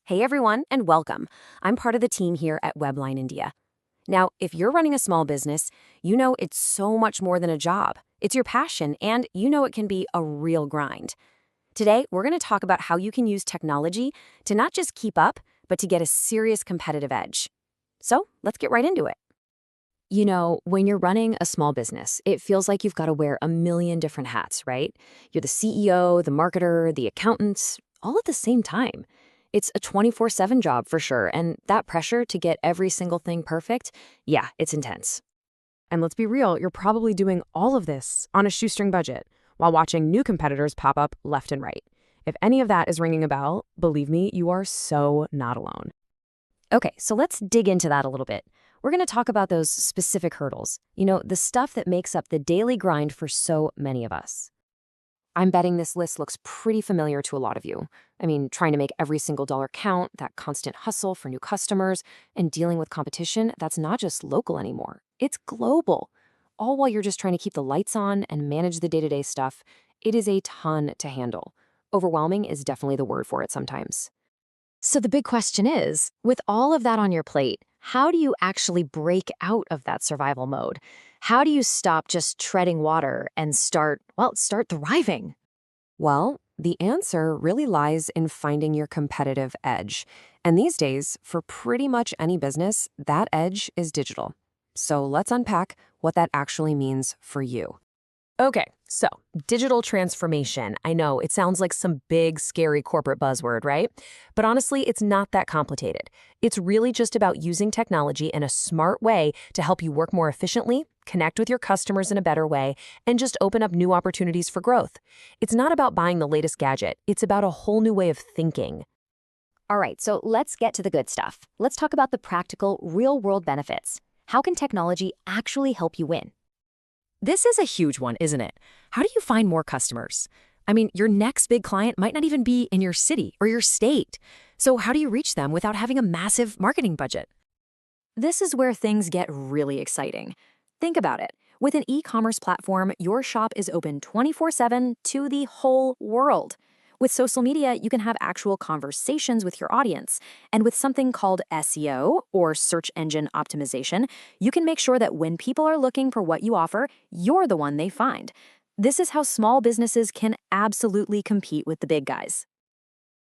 Hey everyone, and welcome. I'm part of the team here at WeblineIndia. Now, if you're running a small business, you know it's so much more than a job. It's your passion, and you know it can be a real grind. Today, we're going to talk about how you can use technology to not just keep up, but to get a serious competitive edge. So, let's get right into it. You know, when you're running a small business, it feels like you've got to wear a million different hats, right? You're the CEO, the marketer, the accountant, all at the same time. It's a 24/7 job for sure, and that pressure to get every single thing perfect, yeah, it's intense. And let's be real, you're probably doing all of this on a shoestring budget while watching new competitors pop up left and right. If any of that is ringing a bell, believe me, you are so not alone. Okay, so let's dig into that a little bit. We're going to talk about those specific hurdles, the stuff that makes up the daily grind for so many of us. I'm betting this list looks pretty familiar to a lot of you. I mean, trying to make every single dollar count, that constant hustle for new customers, and dealing with competition that's not just local anymore. It's global. All while you're just trying to keep the lights on and manage the day-to-day stuff. It is a ton to handle. Overwhelming is definitely the word for it sometimes. So the big question is, with all of that on your plate, how do you actually break out of that survival mode? How do you stop just treading water and start thriving? Well, the answer really lies in finding your competitive edge. And these days, for pretty much any business, that edge is digital. So let's unpack what that actually means for you. Okay, so digital transformation. I know it sounds like some big, scary corporate buzzword, right? But honestly, it's not that complicated. It's really just about using technology in a smart way to help you work more efficiently, connect with your customers in a better way, and just open up new opportunities for growth. It's not about buying the latest gadget. It's about a whole new way of thinking. All right, so let's get to the good stuff. Let's talk about the practical, real-world benefits. How can technology actually help you win? This is a huge one, isn't it? How do you find more customers? I mean, your next big client might not even be in your city or your state. So how do you reach them without having a massive marketing budget? This is where things get really exciting. Think about it. With an e-commerce platform, your shop is open 24/7 to the whole world. With social media, you can have actual conversations with your audience. And with something called SEO, or search engine optimization, you can make sure that when people are looking for what you offer, you're the one they find. This is how small businesses can absolutely compete with the big guys.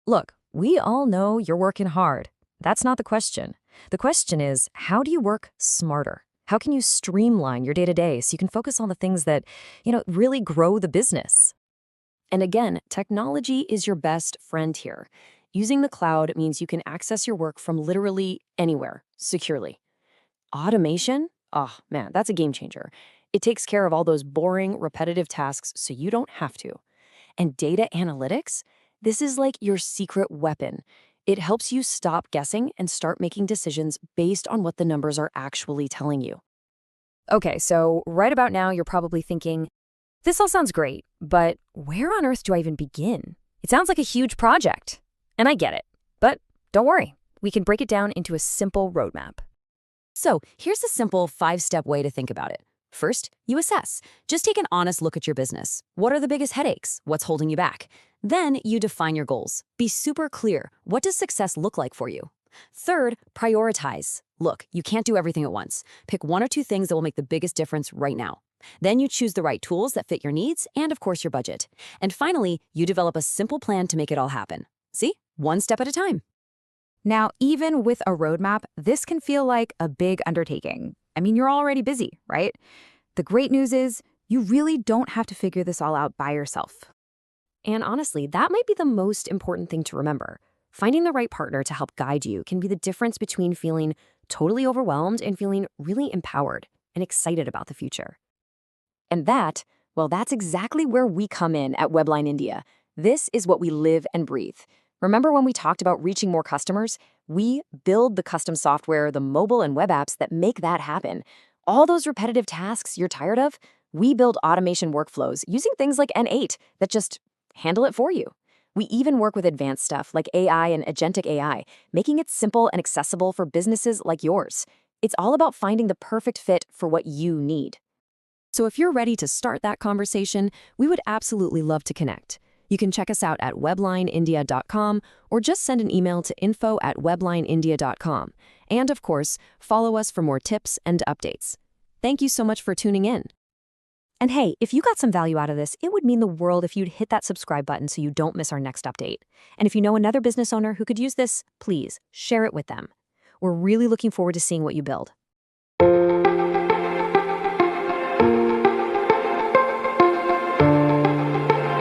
Look, we all know you're working hard. That's not the question. The question is, how do you work smarter? How can you streamline your day-to-day so you can focus on the things that, really grow the business? And again, technology is your best friend here. Using the cloud means you can access your work from literally anywhere, securely. Automation? Oh man, that's a game changer. It takes care of all those boring, repetitive tasks so you don't have to. And data analytics? This is like your secret weapon. It helps you stop guessing and start making decisions based on what the numbers are actually telling you. Okay, so right about now, you're probably thinking, this all sounds great, but where on earth do I even begin? It sounds like a huge project. And I get it. But don't worry, we can break it down into a simple roadmap. So here's a simple 5-step way to think about it. First, you assess. Just take an honest look at your business. What are the biggest headaches? What's holding you back? Then you define your goals. Be super clear. What does success look like for you? Third, prioritize. Look, you can't do everything at once. Pick 1 or 2 things that will make the biggest difference right now. Then you choose the right tools that fit your needs and, of course, your budget. And finally, you develop a simple plan to make it all happen. See? 1 step at a time. Now, even with a roadmap, this can feel like a big undertaking. I mean, you're already busy, right? The great news is you really don't have to figure this all out by yourself. And honestly, that might be the most important thing to remember. Finding the right partner to help guide you can be the difference between feeling totally overwhelmed and feeling really empowered and excited about the future. And that's exactly where we come in at WeblineIndia. This is what we live and breathe. Remember when we talked about reaching more customers? We build the custom software, the mobile and web apps that make that happen. All those repetitive tasks you're tired of, we build automation workflows using things like N8 that just handle it for you. We even work with advanced stuff like AI and agentic AI, making it simple and accessible for businesses like yours. It's all about finding the perfect fit for what you need. So if you're ready to start that conversation, we would absolutely love to connect. You can check us out at WeblineIndia.com or just send an email to info@WeblineIndia.com. And of course, follow us for more tips and updates. Thank you so much for tuning in. And hey, if you got some value out of this, it would mean the world if you'd hit that subscribe button so you don't miss our next update. And if you know another business owner who could use this, please share it with them. We're really looking forward to seeing what you build.